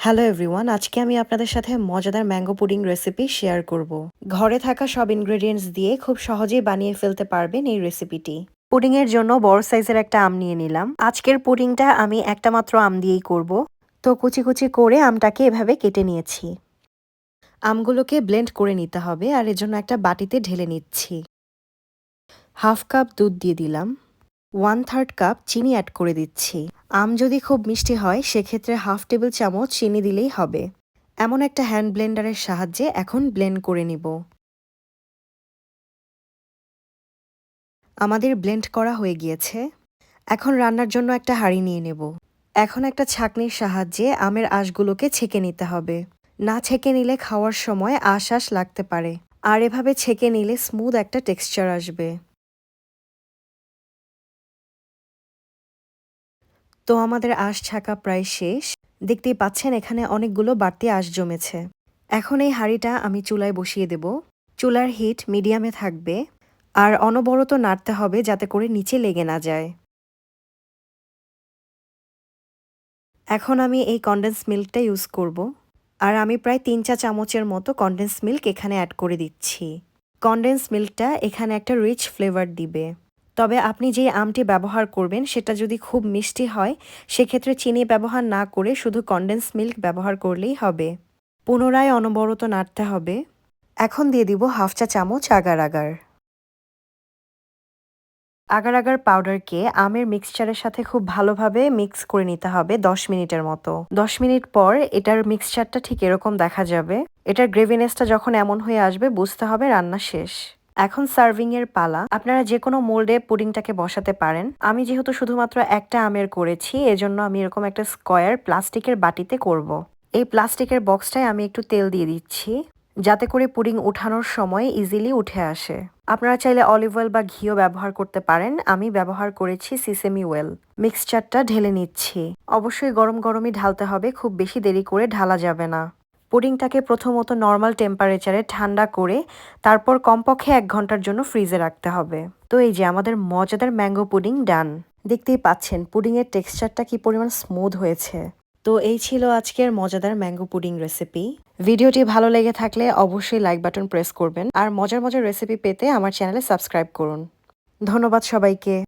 Hello everyone, আজকে আমি আপনাদের সাথে মজাদার ম্যাঙ্গো পুডিং রেসিপি শেয়ার করব। ঘরে থাকা সব ইনগ্রেডিয়েন্টস দিয়ে খুব সহজেই বানিয়ে ফেলতে পারবেন এই রেসিপিটি। পুডিং এর জন্য বড় সাইজের একটা আম নিয়ে নিলাম। আজকের পুডিংটা আমি একটা মাত্র আম দিয়েই করব। তো কুচি কুচি করে আমটাকে এভাবে কেটে নিয়েছি। আমগুলোকে ব্লেন্ড করে নিতে হবে, আর এর জন্য একটা বাটিতে ঢেলে নিচ্ছি। হাফ কাপ দুধ দিয়ে দিলাম। 1/3 কাপ চিনি অ্যাড করে দিচ্ছি। আম যদি খুব মিষ্টি হয় সেক্ষেত্রে হাফ টেবিল চামচ চিনি দিলেই হবে। এমন একটা হ্যান্ড ব্লেন্ডারের সাহায্যে এখন ব্লেন্ড করে নিব। আমাদের ব্লেন্ড করা হয়ে গিয়েছে। এখন রান্নার জন্য একটা হাঁড়ি নিয়ে নেব। এখন একটা ছাঁকনির সাহায্যে আমের আঁশগুলোকে ছেঁকে নিতে হবে। না ছেঁকে নিলে খাওয়ার সময় আঁশ লাগতে পারে। আর এভাবে ছেঁকে নিলে স্মুথ একটা টেক্সচার আসবে। তো আমাদের আঁশ ছাঁকা প্রায় শেষ। দেখতেই পাচ্ছেন এখানে অনেকগুলো বাড়তি আঁশ জমেছে। এখন এই হাঁড়িটা আমি চুলায় বসিয়ে দেব। চুলার হিট মিডিয়ামে থাকবে, আর অনবরত নাড়তে হবে যাতে করে নিচে লেগে না যায়। এখন আমি এই কনডেন্স মিল্কটা ইউজ করব, আর আমি প্রায় 3 চা চামচের মতো কনডেন্স মিল্ক এখানে অ্যাড করে দিচ্ছি। কনডেন্স মিল্কটা এখানে একটা রিচ ফ্লেভার দিবে। তবে আপনি যে আমটি ব্যবহার করবেন সেটা যদি খুব মিষ্টি হয় সেক্ষেত্রে চিনি ব্যবহার না করে শুধু কনডেন্স মিল্ক ব্যবহার করলেই হবে। পুনরায় অনবরত নাড়তে হবে। এখন দিয়ে দিব 1/2 চা চামচ আগার আগার। আগার আগার পাউডারকে আমের মিক্সচারের সাথে খুব ভালোভাবে মিক্স করে নিতে হবে 10 মিনিটের মতো। 10 মিনিট পর এটার মিক্সচারটা ঠিক এরকম দেখা যাবে। এটার গ্রেভিনেসটা যখন এমন হয়ে আসবে বুঝতে হবে রান্না শেষ। এখন সার্ভিং এর পালা। আপনারা যে কোনো মোল্ডে পুডিংটাকে বসাতে পারেন। আমি যেহেতু শুধুমাত্র একটা আমের করেছি এজন্য আমি এরকম একটা স্কয়ার প্লাস্টিকের বাটিতে করব। এই প্লাস্টিকের বক্সটায় আমি একটু তেল দিয়ে দিচ্ছি যাতে করে পুডিং উঠানোর সময় ইজিলি উঠে আসে। আপনারা চাইলে অলিভ অয়েল বা ঘিও ব্যবহার করতে পারেন। আমি ব্যবহার করেছি সিসেমি অয়েল। মিক্সচারটা ঢেলে নিচ্ছি। অবশ্যই গরম গরমই ঢালতে হবে, খুব বেশি দেরি করে ঢালা যাবে না। পুডিংটাকে প্রথমত নর্মাল টেম্পারেচারে ঠান্ডা করে তারপর কমপক্ষে 1 ঘন্টার জন্য ফ্রিজে রাখতে হবে। তো এই যে আমাদের মজাদার ম্যাঙ্গো পুডিং ডান। দেখতেই পাচ্ছেন পুডিংয়ের টেক্সচারটা কি পরিমাণ স্মুথ হয়েছে। তো এই ছিল আজকের মজাদার ম্যাঙ্গো পুডিং রেসিপি। ভিডিওটি ভালো লেগে থাকলে অবশ্যই লাইক বাটন প্রেস করবেন, আর মজার মজার রেসিপি পেতে আমার চ্যানেলে সাবস্ক্রাইব করুন। ধন্যবাদ সবাইকে।